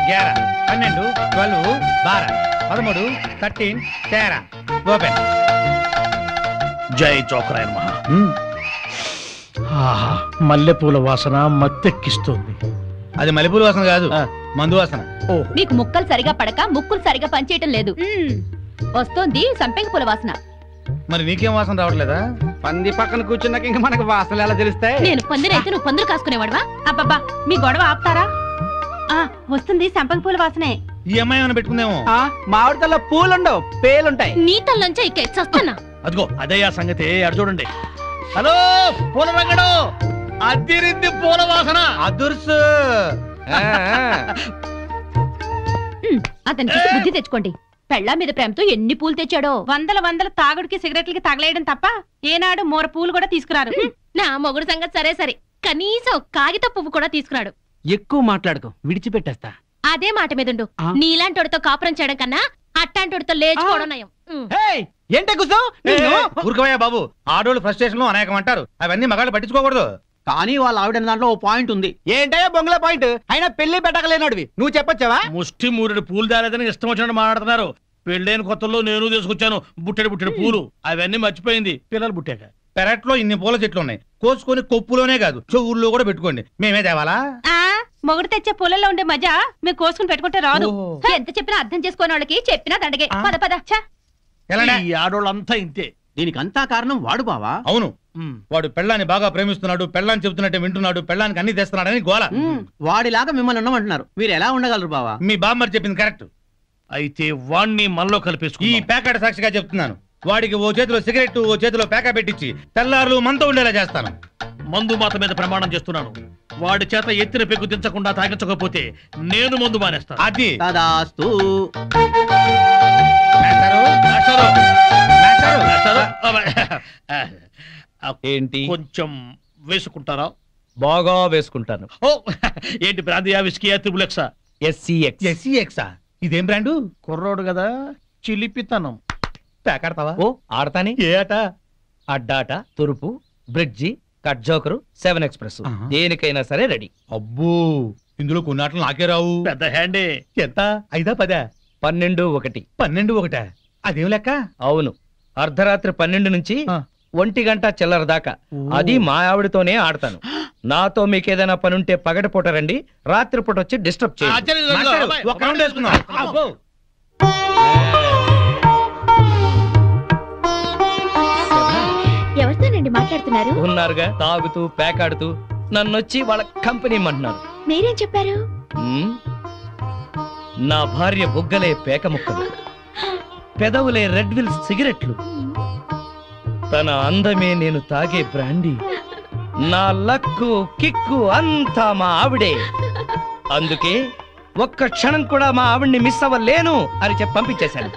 11, 12, 12, 13, 13, 13 open. జై చోకరాయన్ మహా. మల్లెపూల వాసన మత్తెక్కిస్తుంది. అది మల్లెపూల వాసన కాదు, మందు వాసన. మీకు ముక్కలు సరిగా పడక ముక్కులు సరిగా పనిచేయటం లేదు. వస్తోంది సంపెంగ పూల వాసన. మరి నీకేం వాసన రావట్లేదా? పంది పక్కన కూర్చున్నాక ఇంకా మనకు వాసనలు ఎలా తెలుస్తాయి? నేను పందిరైతే నువ్వు పందులు కాసుకునేవాడువా? అబ్బబ్బా, మీ గొడవ ఆపుతారా? వస్తుంది సంపెంగ పూల వాసనే. ఈ అమ్మాయి ఏమైనా పెట్టుకుందేమో. మామిడి తల్ల పూలుండవు, పేలుంటాయి. నీ తల్లంచే ఇచ్చేస్తానా? అదిగో అదే ఆ సంగతి. అడు చూడండి. హలో పూల రంగడు, అద్దిరింది పూల వాసన. అదుర్సు. అతనికి బుద్ధి తెచ్చుకోండి. పెళ్ళా మీద ప్రేమతో ఎన్ని పూలు తెచ్చాడో. వందల తాగుడికి సిగరెట్లకి తగలేయడం తప్ప ఏనాడు మోర పూలు కూడా తీసుకురారు. నా మొగుడు సంగతి సరే సరే, కనీసం కాగిత పువ్వు కూడా తీసుకురాడు. ఎక్కువ మాట్లాడుకో, విడిచిపెట్టేస్తా. అదే మాట మీదుండు. నీలాంటోడితో కాపురం చేయడం కన్నా అట్టాంటోడితో లేచుకోవడం నయం. ఏంటే కూర్చో. ఊరుకోవయ్యా బాబు, ఆడోళ్ళు ఫ్రస్ట్రేషన్ లో అనేకం అంటారు, అవన్నీ మగాళ్ళు పట్టించుకోకూడదు. కానీ వాళ్ళ ఆవిడ దాంట్లో ఓ పాయింట్ ఉంది. ఏంటయ్యా బొంగుల పాయింట్? అయినా పెళ్లి పెట్టకలేనాడివి, నువ్వు చెప్పొచ్చావా? ముష్టి మూరెడు పూలు దాలేదని ఇష్టం వచ్చినట్టు మాట్లాడుతున్నారు. పెళ్ళైన కొత్తలో నేను తీసుకొచ్చాను బుట్టెడు పూలు, అవన్నీ మర్చిపోయింది పిల్లలు పుట్టాక. పెరట్లో ఇన్ని పూల చెట్లు ఉన్నాయి, కోసుకొని కొప్పులోనే కాదు చెవుల్లో కూడా పెట్టుకోండి. మేమే తేవాలా? మొగుడు తెచ్చే పూలలో ఉండే మజా మీరు కోసుకుని పెట్టుకుంటే రాదు. ఎంత చెప్పినా అర్థం చేసుకోని వాళ్ళకి చెప్పినా దండగే. పద పద. ఈ ఆడోళ్ళంతా ఇంతే. దీనికంతా కారణం వాడు బావా. అవును, వాడు పెళ్ళాన్ని బాగా ప్రేమిస్తున్నాడు, పెళ్ళాన్ని చెబుతున్నట్టే వింటున్నాడు, పెళ్ళానికి అన్ని తెస్తున్నాడని గోల. వాడిలాగా మిమ్మల్ని ఉండమంటున్నారు, మీరు ఎలా ఉండగలరు బావా? మీ బామ్మర్ చెప్పింది కరెక్ట్. అయితే వాణ్ణి మనలో కలిపేసుకు. ఈ ప్యాకెట్ సాక్షిగా చెప్తున్నాను, వాడికి ఓ చేతిలో సిగరెట్ ఓ చేతిలో ప్యాకా పెట్టించి తెల్లారులు మనతో ఉండేలా చేస్తాను. మందు మాత మీద ప్రమాణం చేస్తున్నాను. వాడి చేత ఎత్తిన పెగ్గు దించకుండా తాగించకపోతే నేను మందు మానేస్తాను. అది తదాస్తు. ఏంటి కొంచెం వేసుకుంటారా? బాగా వేసుకుంటాను. ఓ ఏంటి బ్రాందియా, విస్కీయా, త్రిబులెక్సా? ఎస్సీఎక్సా? ఇదేం బ్రాండు? కుర్రోడు కదా, చిలిపితనం. ప్యాకెడతావా? ఓ ఆడతాని. ఏ ఆట? అడ్డాట, తురుపు, బ్రిడ్జి, కట్ జోకరు, 7 ఎక్స్ప్రెస్, దేనికైనా సరే రెడీ. అబ్బో, ఇందులో కొన్ని ఆటలు నాకే రావు. పెద్ద హ్యాండే. ఎంత? 5, 10? 12, 1. 12, 1? అదేం లెక్క? అవును, అర్ధరాత్రి 12 నుంచి 1 గంట చిల్లర దాకా. అది మా ఆవిడతోనే ఆడతాను. నాతో మీకేదైనా పని ఉంటే పగటిపూట రండి, రాత్రిపూట వచ్చి డిస్టర్బ్ చేయండి. ఒక రౌండ్ వేసుకుందాం. ఎవరితోనండి మాట్లాడుతున్నారు? ఉన్నారుగా, తాగుతూ పేకాడుతూ నన్నొచ్చి వాళ్ళ కంపెనీ అంటున్నారు. మీరేం చెప్పారు? నా భార్య బుగ్గలే పేక ముక్కలు, పెదవులే రెడ్ విల్ సిగరెట్లు, తన అందమే నేను తాగే బ్రాండీ, నా లక్కు కిక్కు అంతా మా ఆవిడే. అందుకే ఒక్క క్షణం కూడా మా ఆవిడ్ని మిస్ అవ్వలేను అని చెప్పి పంపించేశాను.